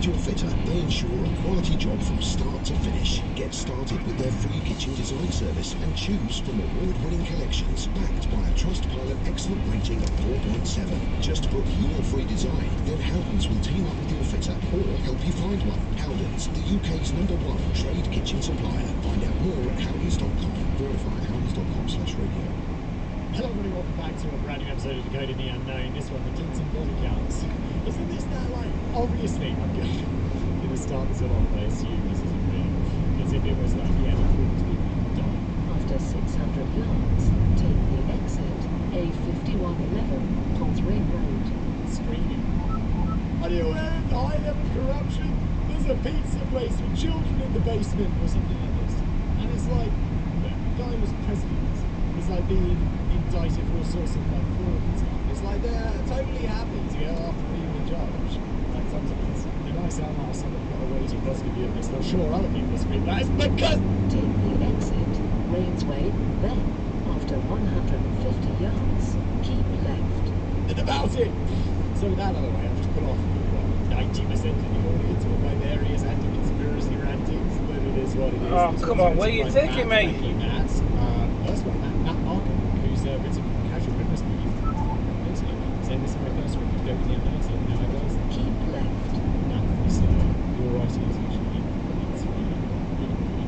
and your fitter, they ensure a quality job from start to finish. Get started with their free kitchen design service and choose from award-winning collections backed by a Trustpilot excellent rating of 4.7. Just book your free design, then Howdens will team up with your fitter or help you find one. Howdens, the UK's #1 trade kitchen supplier. Find out more at howdens.com. Verify at howdens.com/radio. Hello everybody, welcome back to a brand new episode of Decoding the Unknown. This one, the Clinton body counts. Isn't this that, like, obviously, I'm going to start this all off, I assume this isn't real. As if it was like, yeah, the cruise people die. After 600 yards, take the exit A5111, Pont Ring Road. Screaming. Are you aware of the high level corruption? There's a pizza place with children in the basement or something like this. And it's like, the guy was president. It's like being indicted for all sorts of like fraud and stuff. It's like they're totally happy to go after people in charge. Like sometimes they might sound like someone got a way to prosecute this. I'm sure other people scream that. It's because take the exit Rainsway, then after 150 yards, keep left. And about it. So with that out of the way, I've just put off 90% of the audience with my various anti-conspiracy rantings, but it is what it is. Oh, come on, where are you taking me? Thank you, Matt. First one, Matt Markham, who's written casual fitness reviews. Saying this is my first review of Decoding the Unknown, so now I guys. Keep left. Matt, so your writing is usually it's really good.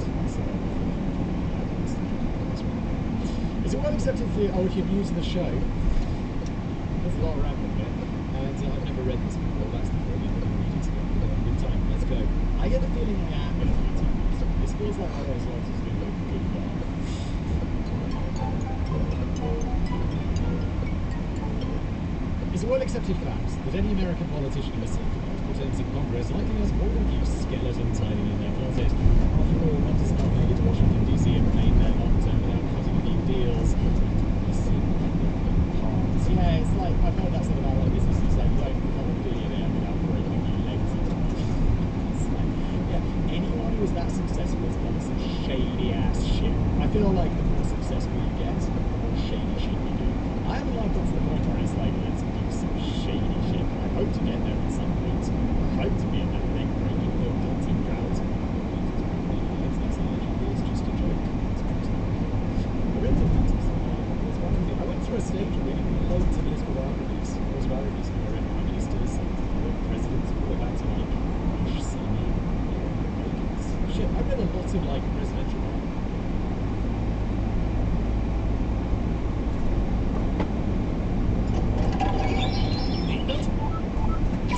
So is it well accepted for if you're new to the show? There's a lot of rambling here, and I've never read this before. That's the problem. I'm reading it. Good time. Let's go. I get the feeling I am going to be too. This feels like one of those ones that's doing a good job. It's a well-accepted fact that any American politician who has served multiple terms in Congress likely has more than a few skeletons hiding in their closet. After all, one does not make it to Washington, D.C. and remain there long-term without cutting a few deals. Yeah, it's like, I've heard that said about like businesses, like you don't become a billionaire without breaking your legs. It's like, yeah, anyone who is that successful has done some shady-ass shit. I feel like the more successful you get, the more shady shit you do. I haven't like got to the point where it's like, let's do some shady shit. I hope to get there at some point. I hope to be in that thing breaking the dancing crowds. That's allegedly, it's just a joke. I went through a stage of reading loads of political biographies, autobiographies from Prime Ministers, presidents, all the way back to like Bush Senior, shit, I read a lot of like presidential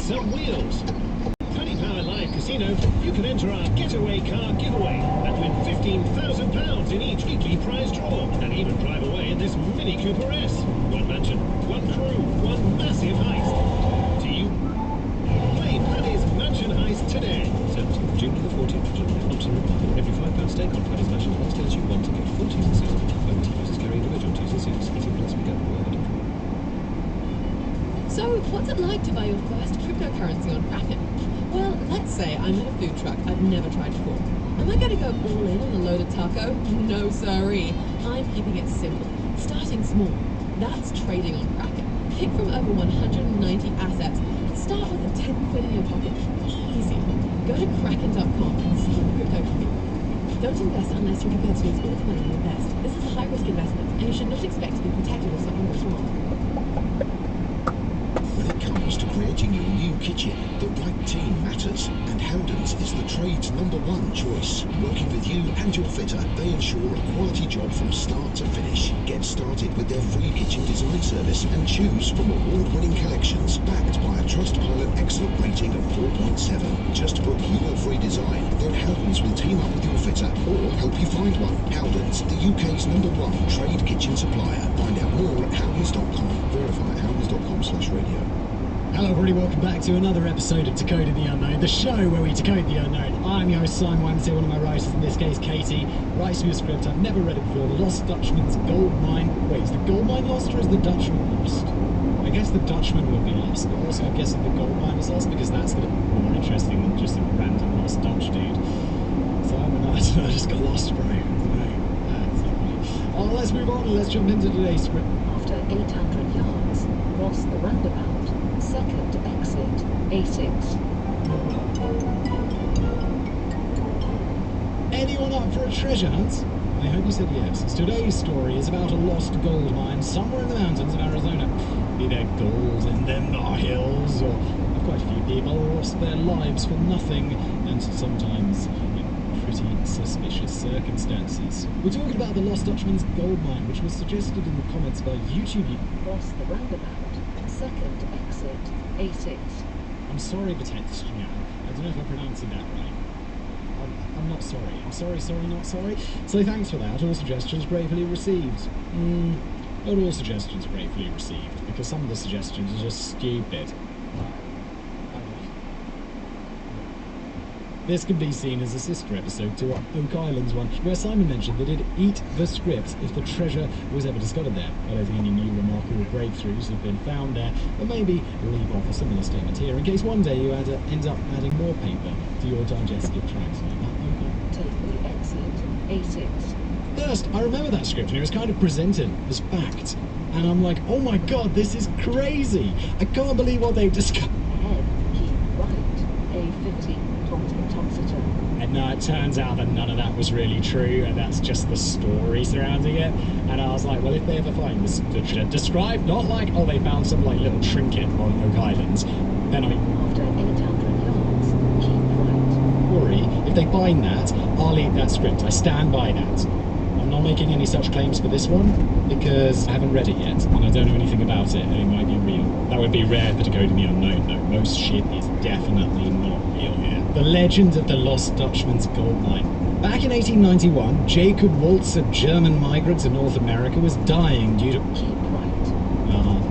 Some wheels. Penny Power Live Casino, you can enter our getaway car giveaway and win £15,000 in each weekly prize draw, and even drive away in this Mini Cooper S. One mansion, one crew, one massive heist. Do you play Paddy's Mansion Heist today? Service from June to the 14th, every £5 stake on Paddy's Mansion Heist gets you one ticket, 4 T's and C's. Only users carry individual T's and C's. 18 plus we get. So, what's it like to buy your first cryptocurrency on Kraken? Well, let's say I'm at a food truck I've never tried before. Am I going to go all in on a loaded taco? No siree. I'm keeping it simple. Starting small. That's trading on Kraken. Pick from over 190 assets. Start with a 10 quid in your pocket. Easy. Go to kraken.com and see what crypto can be. Don't invest unless you're prepared to lose all the money you invest. This is a high-risk investment, and you should not expect to be protected if something goes wrong. When it comes to creating your new kitchen, the right team matters, and Howdens is the trade's #1 choice. Working with you and your fitter, they ensure a quality job from start to finish. Get started with their free kitchen design service and choose from award-winning collections backed by a Trustpilot excellent rating of 4.7. Just book your free design, then Howdens will team up with your fitter or help you find one. Howdens, the UK's #1 trade kitchen supplier. Find out more at howdens.com. Verify at howdens.com/radio. Hello everybody, welcome back to another episode of Decoding the Unknown, the show where we decode the unknown. I'm your host Simon Wednesday, one of my writers, in this case Katie, writes me a script. I've never read it before, The Lost Dutchman's Gold Mine. Wait, is the gold mine lost or is the Dutchman lost? I guess the Dutchman will be lost, but also I'm guessing the gold mine is lost because that's more interesting than just a random lost Dutch dude. So I just got lost, bro. Oh, let's move on and let's jump into today's script. After 800 yards, cross the roundabout. Second exit, A6. Anyone up for a treasure hunt? I hope you said yes, as today's story is about a lost gold mine somewhere in the mountains of Arizona. Be there gold in them hills, or quite a few people lost their lives for nothing, and sometimes in pretty suspicious circumstances. We're talking about the Lost Dutchman's gold mine, which was suggested in the comments by YouTube. Cross the roundabout. Second exit, A6. I'm sorry, Batetstian. I don't know if I'm pronouncing that right. I'm not sorry. I'm sorry, not sorry. So thanks for that. All suggestions gratefully received. Not all suggestions gratefully received, because some of the suggestions are just stupid. This could be seen as a sister episode to our Oak Islands one, where Simon mentioned that it'd eat the script if the treasure was ever discovered there. I don't think any new remarkable breakthroughs have been found there, but maybe leave off a similar statement here in case one day you end up adding more paper to your digestive tract. Take the exit, A6. First, I remember that script and it was kind of presented as fact. And I'm like, oh my god, this is crazy! I can't believe what they've discovered. Ahead, keep right, A50, talk to the Toxeter. And no, it turns out that none of that was really true, and that's just the story surrounding it. And I was like, well, if they ever find this described, not like, oh, they found some like little trinket on Oak Islands, then I mean, After 800 yards, keep right. worry, if they find that, I'll eat that script. I stand by that. I'm not making any such claims for this one, because I haven't read it yet, and I don't know anything about it, and it might be real. That would be rare for Decoding the Unknown, though. Most shit is definitely not real here. The legend of the Lost Dutchman's gold mine. Back in 1891, Jacob Waltz, a German migrant to North America, was dying due to... Keep right.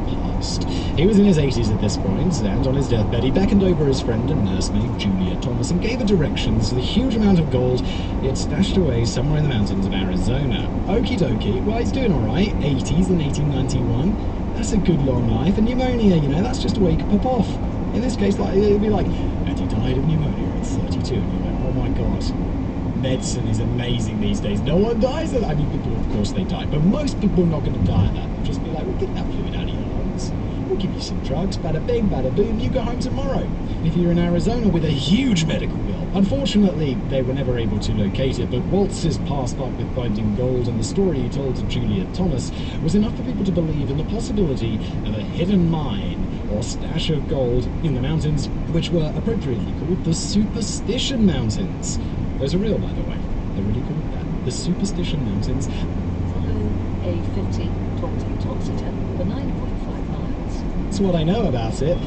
the past. He was in his 80s at this point, and on his deathbed he beckoned over his friend and nursemaid, Julia Thomas, and gave her directions to the huge amount of gold he had stashed away somewhere in the mountains of Arizona. Okie dokie, well, he's doing alright. 80s in 1891. That's a good long life. And pneumonia, you know, that's just a way you could pop off. In this case, like, it'd be like, and he died of pneumonia at 32, and you're like, oh my god. Medicine is amazing these days. No one dies of that. I mean, people, of course, they die, but most people are not going to die of that. They'll just be like, we'll get that fluid out of your lungs. We'll give you some drugs, bada bing, bada boom, you go home tomorrow. If you're in Arizona with a huge medical bill. Unfortunately, they were never able to locate it, but Waltz's past life with finding gold and the story he told to Julia Thomas was enough for people to believe in the possibility of a hidden mine or stash of gold in the mountains, which were appropriately called the Superstition Mountains. Those are real, by the way. They're really called that. The Superstition Mountains. Follow A50, talk to the Toxeter for 9.5 miles. That's what I know about it.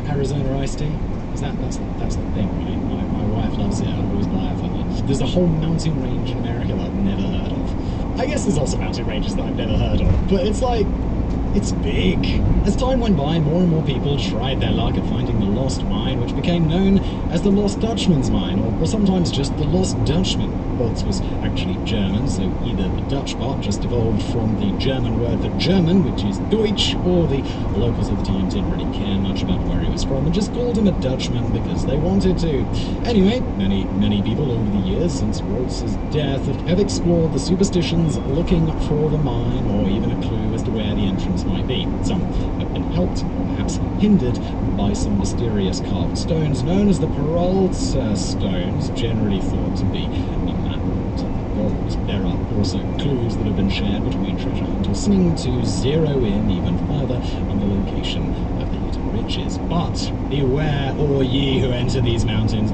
Arizona iced tea. That's the thing, right? My wife loves it. I always buy it for her. There's a whole mountain range in America that I've never heard of. I guess there's also mountain ranges that I've never heard of, but it's like, it's big. As time went by, more and more people tried their luck at finding the Lost Mine, which became known as the Lost Dutchman's Mine, or sometimes just the Lost Dutchman. Waltz was actually German, so either the Dutch part just evolved from the German word for German, which is Deutsch, or the locals at the time didn't really care much about where he was from and just called him a Dutchman because they wanted to. Anyway, many people over the years since Waltz's death have explored the superstitions looking for the mine or even a clue as to where the entrance might be. Some have been helped, or perhaps hindered, by some mysterious carved stones known as the Peralta stones, generally thought to be gold. There are also clues that have been shared between treasure hunters, seeming to zero in even further on the location of the hidden riches. But beware, all ye who enter these mountains.